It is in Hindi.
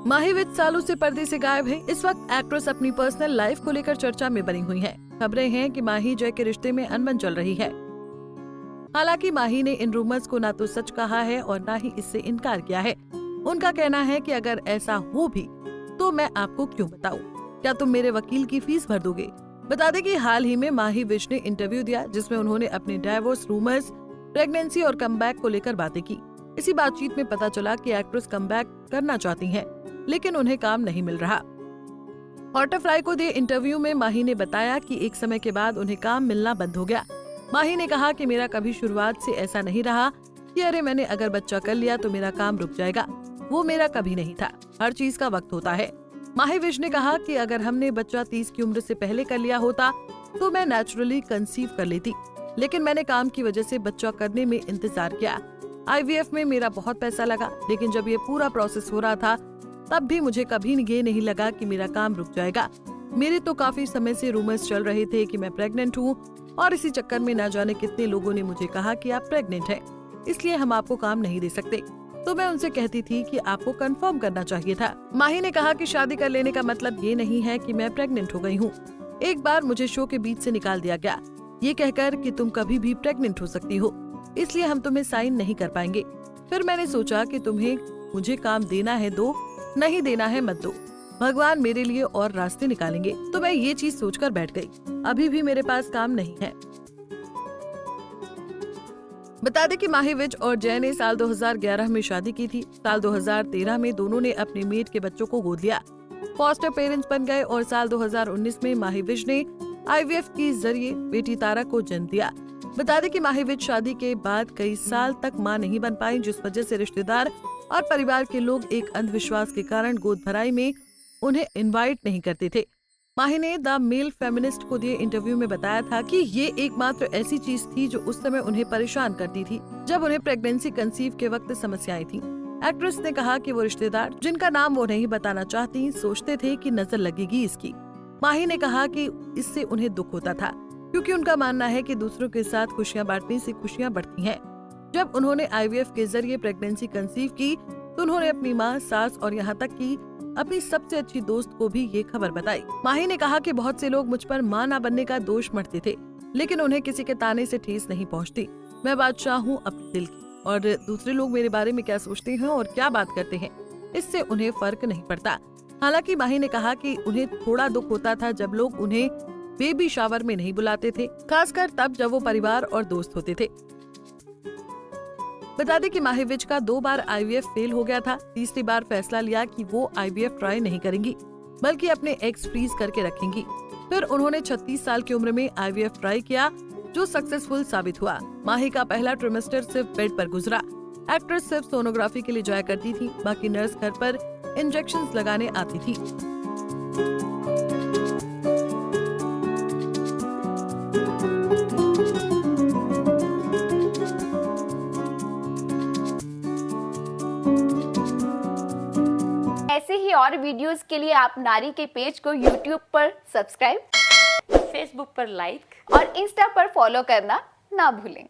माही विज सालों से पर्दे से गायब है। इस वक्त एक्ट्रेस अपनी पर्सनल लाइफ को लेकर चर्चा में बनी हुई हैं। खबरें हैं कि माही जय के रिश्ते में अनबन चल रही है। हालांकि माही ने इन रूमर्स को ना तो सच कहा है और ना ही इससे इनकार किया है। उनका कहना है कि अगर ऐसा हो भी तो मैं आपको क्यों बताऊं? क्या तुम मेरे वकील की फीस भर दोगे? बता दें कि हाल ही में माही विज ने इंटरव्यू दिया जिसमें उन्होंने अपने डाइवोर्स रूमर्स, प्रेगनेंसी और कमबैक को लेकर बातें की। इसी बातचीत में पता चला कि एक्ट्रेस कमबैक करना चाहती हैं, लेकिन उन्हें काम नहीं मिल रहा। हॉटफ्लाई को दिए इंटरव्यू में माही ने बताया कि एक समय के बाद उन्हें काम मिलना बंद हो गया। माही ने कहा कि मेरा कभी शुरुआत से ऐसा नहीं रहा कि अरे मैंने अगर बच्चा कर लिया तो मेरा काम रुक जाएगा। वो मेरा कभी नहीं था। हर चीज का वक्त होता है। माही विज ने कहा कि अगर हमने बच्चा 30 की उम्र से पहले कर लिया होता तो मैं नेचुरली कंसीव कर लेती, लेकिन मैंने काम की वजह से बच्चा करने में इंतजार किया। IVF में मेरा बहुत पैसा लगा, लेकिन जब ये पूरा प्रोसेस हो रहा था तब भी मुझे कभी ये नहीं लगा कि मेरा काम रुक जाएगा। मेरे तो काफी समय से रूमर्स चल रहे थे कि मैं प्रेग्नेंट हूँ और इसी चक्कर में ना जाने कितने लोगों ने मुझे कहा कि आप प्रेग्नेंट हैं, इसलिए हम आपको काम नहीं दे सकते। तो मैं उनसे कहती थी कि आपको कंफर्म करना चाहिए था। माही ने कहा कि शादी कर लेने का मतलब ये नहीं है कि मैं प्रेग्नेंट हो गई हूँ। एक बार मुझे शो के बीच से निकाल दिया गया, ये कहकर कि तुम कभी भी प्रेग्नेंट हो सकती हो, इसलिए हम तुम्हें साइन नहीं कर पाएंगे। फिर मैंने सोचा कि तुम्हें मुझे काम देना है दो, नहीं देना है मत दो, भगवान मेरे लिए और रास्ते निकालेंगे। तो मैं ये चीज सोचकर बैठ गई। अभी भी मेरे पास काम नहीं है। बता दें कि माही विज और जय ने साल 2011 में शादी की थी। साल 2013 में दोनों ने अपने मेट के बच्चों को गोद लिया, फॉस्टर पेरेंट्स बन गए और साल 2019 में माही विज ने IVF के जरिए बेटी तारा को जन्म दिया। बता दें कि माही विज शादी के बाद कई साल तक मां नहीं बन पाई, जिस वजह से रिश्तेदार और परिवार के लोग एक अंधविश्वास के कारण गोद भराई में उन्हें इनवाइट नहीं करते थे। माही ने द मेल फेमिनिस्ट को दिए इंटरव्यू में बताया था कि ये एकमात्र ऐसी चीज थी जो उस समय उन्हें परेशान करती थी, जब उन्हें प्रेगनेंसी कंसीव के वक्त समस्याएं थी। एक्ट्रेस ने कहा कि वो रिश्तेदार, जिनका नाम वो नहीं बताना चाहती, सोचते थे कि नजर लगेगी इसकी। माही ने कहा कि इससे उन्हें दुख होता था, क्योंकि उनका मानना है कि दूसरों के साथ खुशियां बांटने से खुशियां बढ़ती हैं। जब उन्होंने IVF के जरिए प्रेगनेंसी कंसीव की तो उन्होंने अपनी माँ, सास और यहाँ तक कि अपनी सबसे अच्छी दोस्त को भी ये खबर बताई। माही ने कहा कि बहुत से लोग मुझ पर माँ न बनने का दोष मढ़ते थे, लेकिन उन्हें किसी के ताने से ठेस नहीं पहुँचती। मैं बादशाह हूँ अपने दिल की, और दूसरे लोग मेरे बारे में क्या सोचते हैं और क्या बात करते हैं, इससे उन्हें फर्क नहीं पड़ता। हालांकि माही ने कहा कि उन्हें थोड़ा दुख होता था जब लोग उन्हें बेबी शावर में नहीं बुलाते थे, खासकर तब जब वो परिवार और दोस्त होते थे। बता दें कि माही विज का 2 बार IVF फेल हो गया था। तीसरी बार फैसला लिया कि वो IVF ट्राई नहीं करेंगी, बल्कि अपने एग्स फ्रीज करके रखेंगी। फिर उन्होंने 36 साल की उम्र में IVF ट्राई किया, जो सक्सेसफुल साबित हुआ। माही का पहला ट्रिमेस्टर सिर्फ बेड पर गुजरा। एक्ट्रेस सिर्फ सोनोग्राफी के लिए जाया करती थी, बाकी नर्स घर पर इंजेक्शंस लगाने आती थी। ऐसे ही और वीडियोस के लिए आप नारी के पेज को YouTube पर सब्सक्राइब, Facebook पर लाइक और Insta पर फॉलो करना ना भूलें।